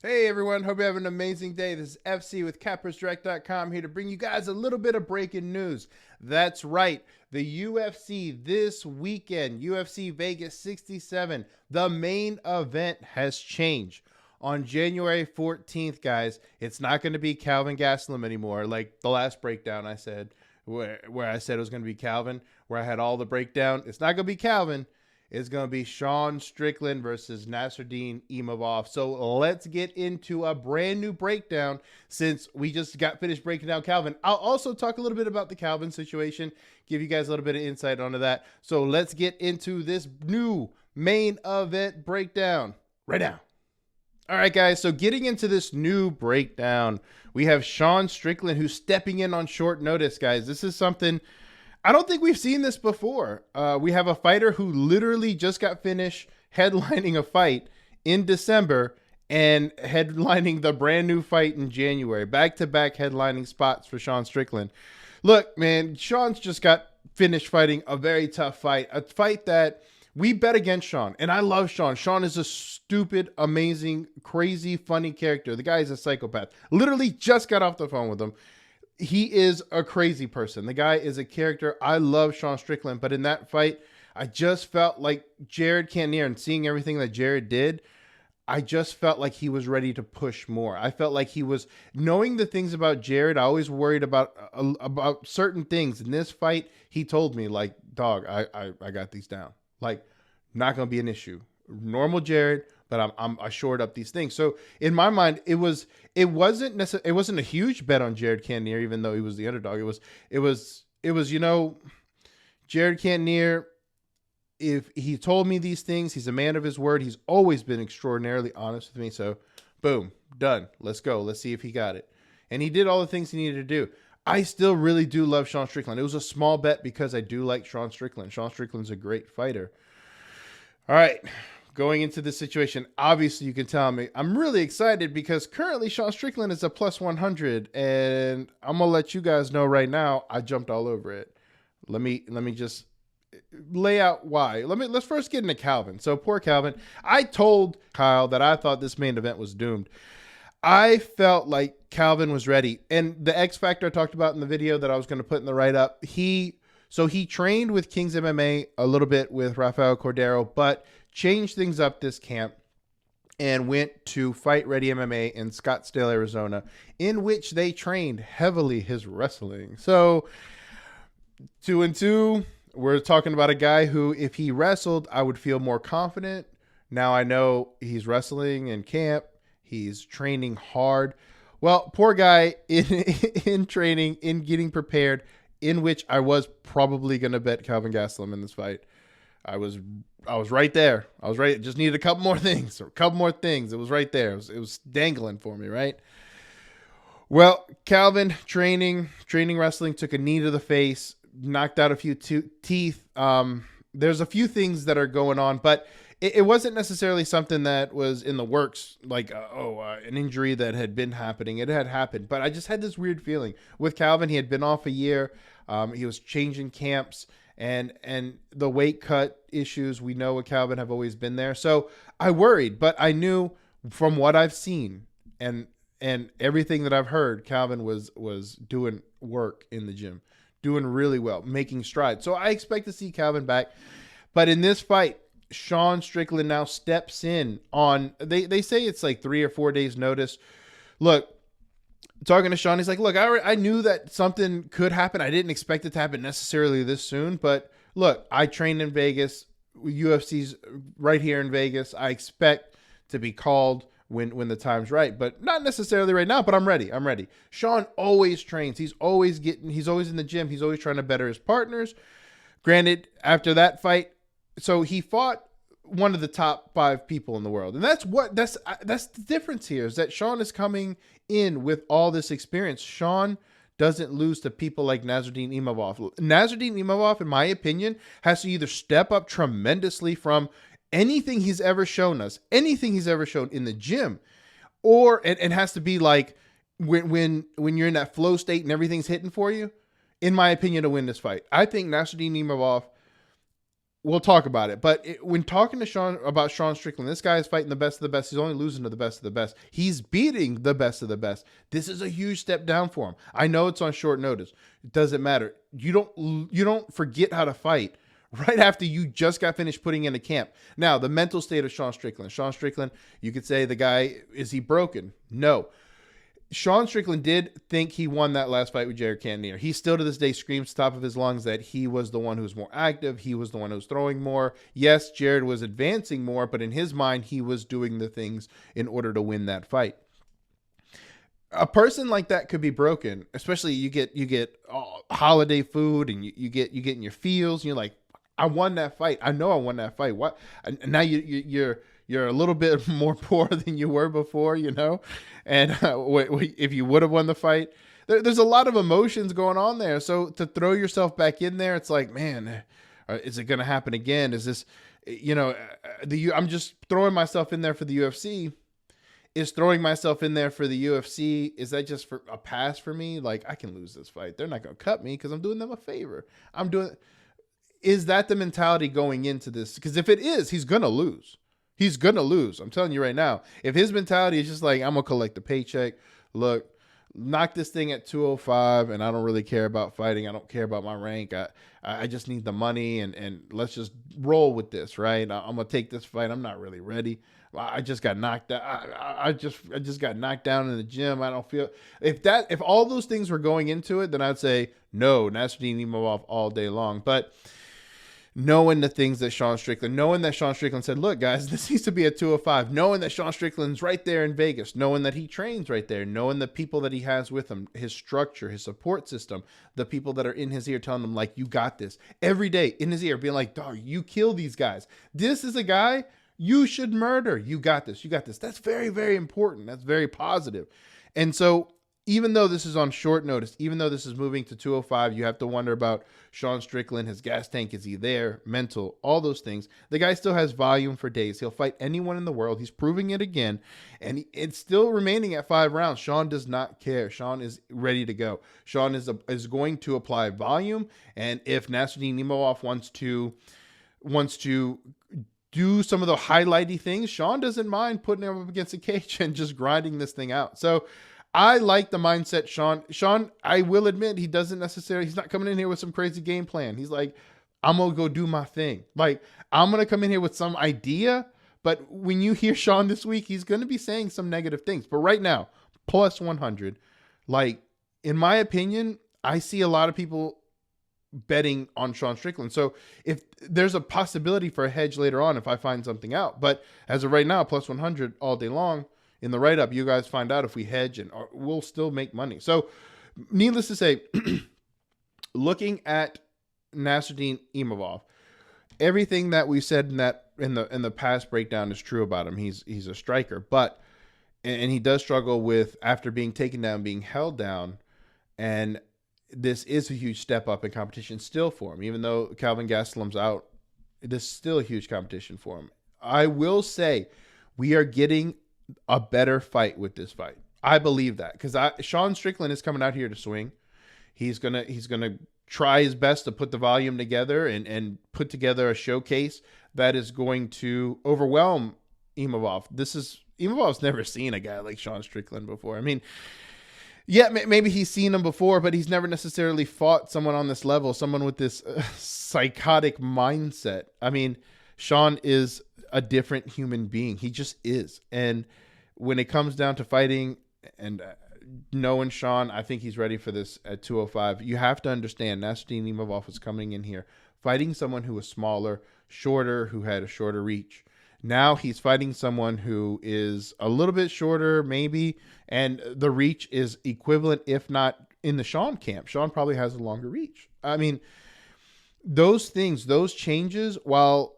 Hey everyone, hope you have an amazing day. This is FC with CappersDirect.com here to bring you guys a little bit of breaking news. That's right, the UFC this weekend, UFC Vegas 67, the main event has changed. On January 14th, guys, it's not going to be Calvin Gastelum anymore, like the last breakdown I said, where I said it was going to be Calvin, where I had all the breakdown. It's not going to be Calvin. Is going to be Sean Strickland versus Nasruddin Imavov. So let's get into a brand new breakdown since we just got finished breaking down Calvin. I'll also talk a little bit about the Calvin situation, give you guys a little bit of insight onto that. So let's get into this new main event breakdown right now. All right, guys. So getting into this new breakdown, we have Sean Strickland who's stepping in on short notice, guys. This is something I don't think we've seen this before. We have a fighter who literally just got finished headlining a fight in December and headlining the brand new fight in January. Back-to-back headlining spots for Sean Strickland. Look, man, Sean's just got finished fighting a very tough fight. A fight that we bet against Sean. And I love Sean. Sean is a stupid, amazing, crazy, funny character. The guy is a psychopath. Literally just got off the phone with him. He is a crazy person. The guy is a character. I love Sean Strickland, but in that fight, I just felt like Jared Cannonier, and seeing everything that Jared did, I just felt like he was ready to push more. I felt like he was knowing the things about Jared. I always worried about certain things. In this fight, he told me like, dog, I got these down. Like, not going to be an issue. Normal Jared, but I shored up these things. So in my mind, it wasn't a huge bet on Jared Cannonier, even though he was the underdog. It was Jared Cannonier. If he told me these things, he's a man of his word. He's always been extraordinarily honest with me. So boom, done. Let's go. Let's see if he got it. And he did all the things he needed to do. I still really do love Sean Strickland. It was a small bet because I do like Sean Strickland. Sean Strickland's a great fighter. All right. Going into this situation, obviously you can tell me I'm really excited because currently Sean Strickland is a plus 100, and I'm gonna let you guys know right now I jumped all over it. Let me just lay out why. Let's first get into Calvin. So poor Calvin. I told Kyle that I thought this main event was doomed. I felt like Calvin was ready, and the X factor I talked about in the video that I was going to put in the write up. He trained with King's MMA a little bit with Rafael Cordero, but changed things up this camp and went to Fight Ready MMA in Scottsdale, Arizona, in which they trained heavily his wrestling. So 2-2, we're talking about a guy who, if he wrestled, I would feel more confident. Now I know he's wrestling in camp. He's training hard. Well, poor guy in training, in getting prepared, in which I was probably going to bet Calvin Gastelum in this fight. I was right there. I was right. Just needed a couple more things. It was right there. It was dangling for me, right? Well, Calvin training wrestling, took a knee to the face, knocked out a few teeth. There's a few things that are going on, but it wasn't necessarily something that was in the works, like, an injury that had been happening. It had happened, but I just had this weird feeling with Calvin. He had been off a year. He was changing camps. And the weight cut issues, we know with Calvin, have always been there. So I worried, but I knew from what I've seen and everything that I've heard, Calvin was doing work in the gym, doing really well, making strides. So I expect to see Calvin back. But in this fight, Sean Strickland now steps in on, they say it's like 3 or 4 days notice. Look, talking to Sean, he's like, look, I knew that something could happen. I didn't expect it to happen necessarily this soon, but look, I trained in Vegas. UFC's right here in Vegas. I expect to be called when the time's right, but not necessarily right now, but I'm ready. Sean always trains. He's always in the gym. He's always trying to better his partners. Granted, after that fight, so he fought one of the top 5 people in the world. And that's the difference here, is that Sean is coming in with all this experience. Sean doesn't lose to people like Nasruddin Imavov. Nasruddin Imavov, in my opinion, has to either step up tremendously from anything he's ever shown us, anything he's ever shown in the gym, or it has to be like when you're in that flow state and everything's hitting for you, in my opinion, to win this fight. I think Nasruddin Imavov we'll talk about it. But when talking to Sean about Sean Strickland, this guy is fighting the best of the best. He's only losing to the best of the best. He's beating the best of the best. This is a huge step down for him. I know it's on short notice. It doesn't matter. You don't forget how to fight right after you just got finished putting in a camp. Now, the mental state of Sean Strickland. Sean Strickland, you could say the guy, is he broken? No. Sean Strickland did think he won that last fight with Jared Cannonier. He still to this day screams top of his lungs that he was the one who was more active. He was the one who was throwing more. Yes, Jared was advancing more, but in his mind, he was doing the things in order to win that fight. A person like that could be broken, especially you get holiday food and you get in your feels and you're like, I won that fight. I know I won that fight. What? And now you're a little bit more poor than you were before, you know? And if you would have won the fight, there's a lot of emotions going on there. So to throw yourself back in there, it's like, man, is it going to happen again? Is this, I'm just throwing myself in there for the UFC. Is throwing myself in there for the UFC, is that just for a pass for me? Like, I can lose this fight. They're not going to cut me because I'm doing them a favor. Is that the mentality going into this? Because if it is, he's going to lose. He's going to lose. I'm telling you right now. If his mentality is just like, I'm going to collect the paycheck. Look, knock this thing at 205 and I don't really care about fighting. I don't care about my rank. I just need the money and let's just roll with this, right? I'm going to take this fight. I'm not really ready. I just got knocked out. I just got knocked down in the gym. I don't feel if all those things were going into it, then I'd say no, Nasruddin Imavov all day long. But knowing the things that Sean Strickland said, look, guys, this needs to be a 205, knowing that Sean Strickland's right there in Vegas, knowing that he trains right there, knowing the people that he has with him, his structure, his support system, the people that are in his ear telling him, like, you got this every day in his ear, being like, dog, you kill these guys. This is a guy you should murder. You got this. You got this. That's very, very important. That's very positive. And so even though this is on short notice, even though this is moving to 205, you have to wonder about Sean Strickland, his gas tank. Is he there? Mental, all those things. The guy still has volume for days. He'll fight anyone in the world. He's proving it again. And it's still remaining at 5 rounds. Sean does not care. Sean is ready to go. Sean is going to apply volume. And if Nasruddin Imavov wants to do some of the highlighty things, Sean doesn't mind putting him up against a cage and just grinding this thing out. So I like the mindset, Sean, I will admit, he's not coming in here with some crazy game plan. He's like, I'm going to go do my thing. Like, I'm going to come in here with some idea. But when you hear Sean this week, he's going to be saying some negative things. But right now, plus 100, like, in my opinion, I see a lot of people betting on Sean Strickland. So if there's a possibility for a hedge later on, if I find something out, but as of right now, plus 100 all day long. In the write-up, you guys find out if we hedge and we'll still make money. So needless to say, looking at Nasruddin Imavov, everything that we said in the past breakdown is true about him. He's a striker, and he does struggle with, after being taken down, being held down, and this is a huge step up in competition still for him. Even though Calvin Gastelum's out, this is still a huge competition for him. I will say we are getting a better fight with this fight. I believe that because Sean Strickland is coming out here to swing. He's gonna try his best to put the volume together and put together a showcase that is going to overwhelm Imavov. Imavov's never seen a guy like Sean Strickland before. I mean, yeah, maybe he's seen him before, but he's never necessarily fought someone on this level, someone with this psychotic mindset. I mean, Sean is a different human being. He just is. And when it comes down to fighting and knowing Sean, I think he's ready for this at 205. You have to understand, Nasruddin Imavov was coming in here fighting someone who was smaller, shorter, who had a shorter reach. Now he's fighting someone who is a little bit shorter, maybe, and the reach is equivalent, if not in the Sean camp. Sean probably has a longer reach. I mean, those things, those changes, while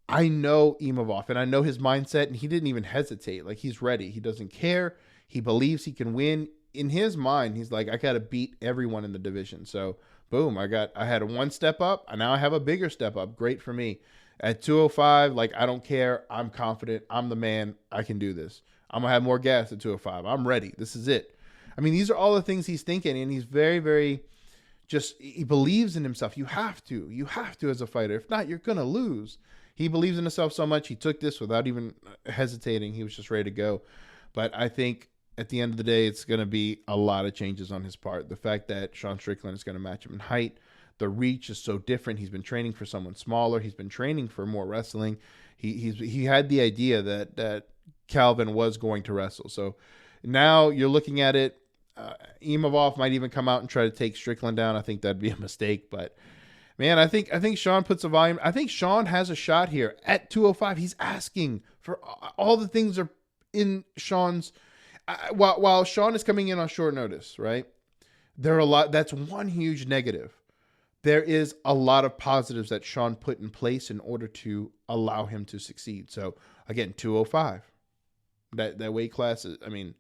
I know Imavov and I know his mindset, and he didn't even hesitate. Like, he's ready. He doesn't care. He believes he can win. In his mind, he's like, I got to beat everyone in the division. So boom, I had a one step up, and now I have a bigger step up. Great for me. At 205, like, I don't care. I'm confident. I'm the man. I can do this. I'm going to have more gas at 205. I'm ready. This is it. I mean, these are all the things he's thinking, and he's very, very he believes in himself. You have to as a fighter. If not, you're going to lose. He believes in himself so much. He took this without even hesitating. He was just ready to go. But I think at the end of the day, it's going to be a lot of changes on his part. The fact that Sean Strickland is going to match him in height, the reach is so different. He's been training for someone smaller. He's been training for more wrestling. He had the idea that Calvin was going to wrestle. So now you're looking at it. Imavov might even come out and try to take Strickland down. I think that'd be a mistake, but man, I think Sean puts a volume. I think Sean has a shot here at 205. He's asking for all the things are in Sean's. While Sean is coming in on short notice, right? There are a lot. That's one huge negative. There is a lot of positives that Sean put in place in order to allow him to succeed. So again, 205. That weight class is, I mean,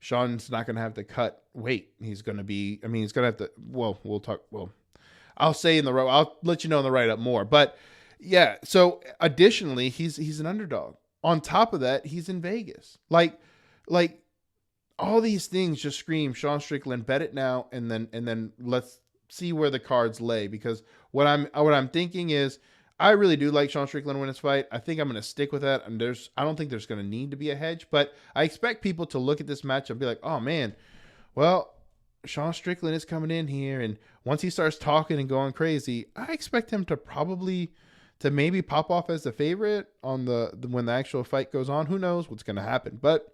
Sean's not going to have to cut weight. He's going to be, I mean, he's going to have to, we'll talk, I'll say I'll let you know in the write-up more. But yeah, so additionally, he's an underdog. On top of that, he's in Vegas. Like all these things just scream Sean Strickland, bet it now, and then let's see where the cards lay. Because what I'm thinking is, I really do like Sean Strickland win this fight. I think I'm going to stick with that. And I don't think there's going to need to be a hedge, but I expect people to look at this match and be like, oh man, well, Sean Strickland is coming in here. And once he starts talking and going crazy, I expect him to maybe pop off as the favorite on when the actual fight goes on. Who knows what's going to happen? But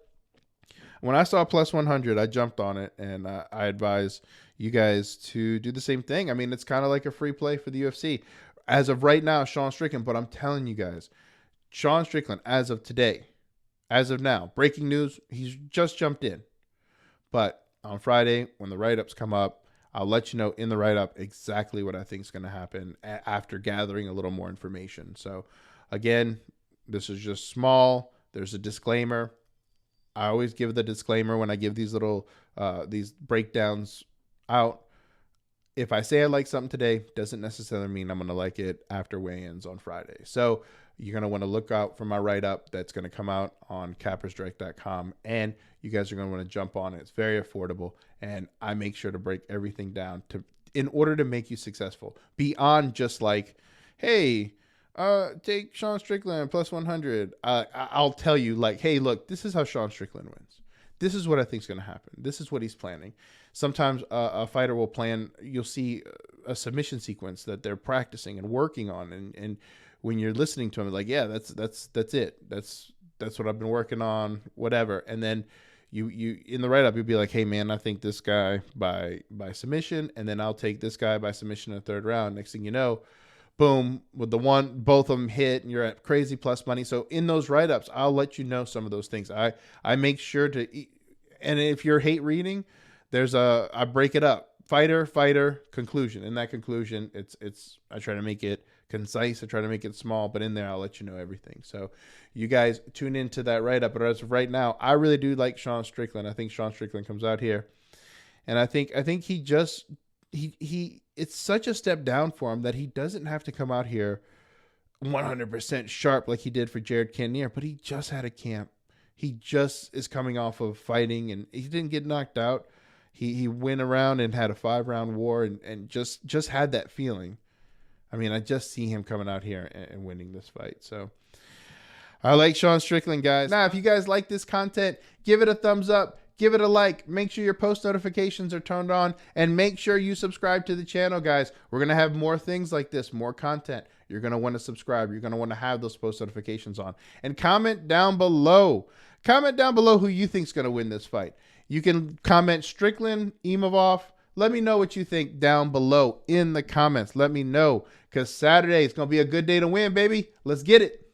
when I saw plus 100, I jumped on it, and I advise you guys to do the same thing. I mean, it's kind of like a free play for the UFC. As of right now, Sean Strickland, but I'm telling you guys, Sean Strickland, as of today, as of now, breaking news, he's just jumped in. But on Friday, when the write-ups come up, I'll let you know in the write-up exactly what I think is going to happen after gathering a little more information. So, again, this is just small. There's a disclaimer. I always give the disclaimer when I give these little these breakdowns out. If I say I like something today, doesn't necessarily mean I'm going to like it after weigh-ins on Friday. So you're going to want to look out for my write-up that's going to come out on cappersdirect.com, and you guys are going to want to jump on it. It's very affordable, and I make sure to break everything down in order to make you successful. Beyond just like, hey, take Sean Strickland plus 100. I'll tell you, like, hey, look, this is how Sean Strickland wins. This is what I think is going to happen. This is what he's planning. Sometimes a fighter will plan, you'll see a submission sequence that they're practicing and working on. And when you're listening to him, like, yeah, that's it. That's what I've been working on, whatever. And then you in the write-up, you'll be like, hey man, I think this guy by submission, and then I'll take this guy by submission in the third round. Next thing you know, boom, with both of them hit, and you're at crazy plus money. So in those write-ups, I'll let you know some of those things. I make sure to, and if you're hate reading, I break it up. Fighter, conclusion. In that conclusion, I try to make it concise. I try to make it small, but in there, I'll let you know everything. So you guys tune into that write-up. But as of right now, I really do like Sean Strickland. I think Sean Strickland comes out here, and I think it's such a step down for him that he doesn't have to come out here 100% sharp like he did for Jared Cannonier, but he just had a camp. He just is coming off of fighting, and he didn't get knocked out. He went around and had a 5-round war and just had that feeling. I mean, I just see him coming out here and winning this fight. So I like Sean Strickland, guys. Now, if you guys like this content, give it a thumbs up. Give it a like. Make sure your post notifications are turned on, and make sure you subscribe to the channel, guys. We're going to have more things like this, more content. You're going to want to subscribe. You're going to want to have those post notifications on, and comment down below. Comment down below who you think is going to win this fight. You can comment Strickland, Imavov. Let me know what you think down below in the comments. Let me know, because Saturday is going to be a good day to win, baby. Let's get it.